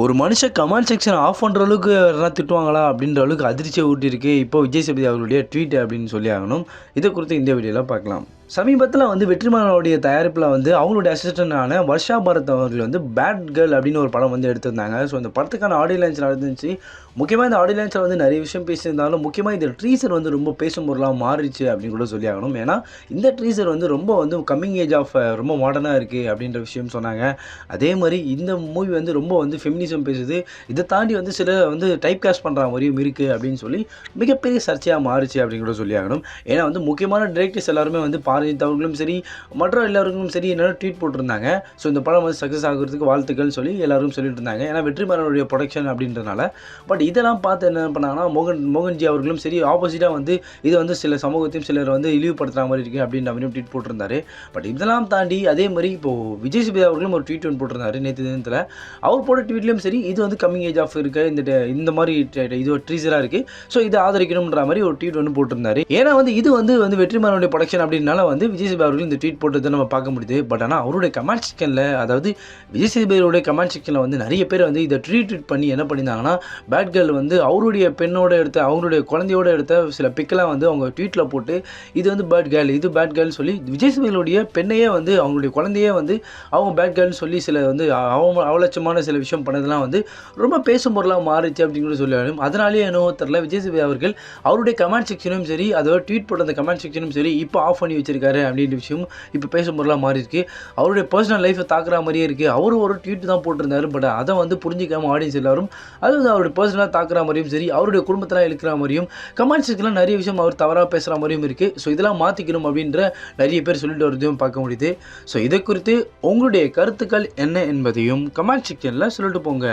ஒரு மனுஷன் comment section of பண்ணுற அளவுக்கு யாரெல்லாம் திட்டுவாங்களா அப்படின்ற அளவுக்கு அதிர்ச்சியை ஊட்டியிருக்கு இப்போ விஜய் சேதுபதி அவர்களுடைய ட்வீட் அப்படின்னு சொல்லி ஆகணும். இதை குறித்து இந்த வீடியோவில் பார்க்கலாம். சமீபத்தில் வெற்றிமாறனுடைய தயாரிப்பில் அவங்களுடைய அசிஸ்டண்டான வர்ஷா பாரத் அவர்கள் பேட் கேர்ள் அப்படின்னு ஒரு படம் எடுத்திருந்தாங்க. ஸோ இந்த படத்துக்கான ஆடியோ லான்ச் நடந்துச்சு. முக்கியமாக இந்த ஆடியோ லான்ச்சில் நிறைய விஷயம் பேசியிருந்தாலும் முக்கியமாக இந்த ட்ரீசர் ரொம்ப பேசும் பொருளாக மாறிச்சு அப்படின்னு கூட சொல்லி ஆகணும். ஏன்னா இந்த ட்ரீசர் ரொம்ப கம்மிங் ஏஜ் ஆஃப் ரொம்ப மாடர்னாக இருக்குது அப்படின்ற விஷயம் சொன்னாங்க. அதே மாதிரி இந்த மூவி ரொம்ப ஃபெமினிசம் பேசுது. இதை தாண்டி சில டைப் காஸ்ட் பண்ணுற மாதிரியும் இருக்குது அப்படின்னு சொல்லி மிகப்பெரிய சர்ச்சையாக மாறிச்சு அப்படின்னு கூட சொல்லி ஆகணும். ஏன்னா முக்கியமான டிரெக்டர்ஸ் எல்லாருமே பாரதித் அவர்களும் சரி மற்ற எல்லாருக்கும் சரி என்னென்ன ட்வீட் போட்டிருந்தாங்க. ஸோ இந்த படம் சக்ஸஸ் ஆகிறதுக்கு வாழ்த்துக்கள் சொல்லி எல்லாரும் சொல்லிட்டு இருந்தாங்க. ஏன்னா வெற்றிமாறனுடைய ப்ரொடக்ஷன் அப்படின்றதுனால. பட் இதெல்லாம் பார்த்து என்ன பண்ணாங்கன்னா மோகன்ஜி அவர்களும் சரி ஆப்போசிட்டாக இது சில சமூகத்தையும் சிலர் இழிவுபடுத்துகிற மாதிரி இருக்குது அப்படின்ற மாதிரியும் ட்வீட் போட்டிருந்தாரு. பட் இதெல்லாம் தாண்டி அதே மாதிரி இப்போது விஜய் சேதுபதி அவர்களும் ஒரு ட்வீட் போட்டிருந்தாரு நேற்று தினத்தில். அவர் போட்ட ட்வீட்லேயும் சரி இது கம்மிங் ஏஜ் ஆஃப் இருக்க இந்த மாதிரி இது ஒரு ட்ரீசராக இருக்குது. ஸோ இதை ஆதரிக்கணுன்ற மாதிரி ஒரு ட்வீட் போட்டிருந்தாரு. ஏன்னா இது வெற்றிமாறனுடைய ப்ரொடக்ஷன் அப்படின்னால விஜய் சேதுபதி அவர்கள் இந்த ட்வீட் போட்டதை நம்ம பார்க்க முடியுது. பட் ஆனால் அவருடைய கமெண்ட் செக்ஷனில் அதாவது விஜய் சேதுபதியோடைய கமெண்ட் செக்ஷனில் நிறைய பேர் இதை ட்வீட் பண்ணி என்ன பண்ணியிருந்தாங்கன்னா பேட் கேர்ள் அவருடைய பெண்ணோட எடுத்த அவங்களுடைய குழந்தையோட எடுத்த சில பிக்கெல்லாம் அவங்க ட்வீட்டில் போட்டு இது பேட் கேர்ள் இது பேட் கேர்ள் சொல்லி விஜய் சேதுபதியோடைய பெண்ணையே அவங்களுடைய குழந்தையே அவங்க பேட் கேர்ள்னு சொல்லி சில அவலட்சமான சில விஷயம் பண்ணதெல்லாம் ரொம்ப பேசும் பொருளாக மாறிச்சு அப்படிங்கிற சொல்லி அதனாலேயே என்னவோ தெரியல விஜய் சேதுபதி அவர்கள் அவருடைய கமெண்ட் செக்ஷனும் சரி அதோட ட்வீட் போட்ட அந்த கமெண்ட் செக்ஷனும் சரி இப்போ ஆஃப் பண்ணி வச்சிருக்காரு அப்படின்ற விஷயம் இப்போ பேசும் பொருளாக மாறி இருக்கு. அவருடைய பர்சனல் லைஃப்பை தாக்குற மாதிரியே இருக்குது. அவரும் ஒரு ட்வீட் தான் போட்டிருந்தாரு. பட் அதை புரிஞ்சிக்காம ஆடியன்ஸ் எல்லாரும் அவருடைய பர்சனலாக தாக்குற மாதிரியும் சரி அவருடைய குடும்பத்தெல்லாம் இழுக்கிற மாதிரியும் கமெண்ட் செக்ஷனில் நிறைய விஷயம் அவர் தவறாக பேசுகிற மாதிரியும் இருக்குது. ஸோ இதெல்லாம் மாற்றிக்கணும் அப்படின்ற நிறைய பேர் சொல்லிட்டு வரதையும் பார்க்க முடியுது. ஸோ இதை குறித்து உங்களுடைய கருத்துக்கள் என்ன என்பதையும் கமெண்ட் செக்ஷனில் சொல்லிட்டு போங்க.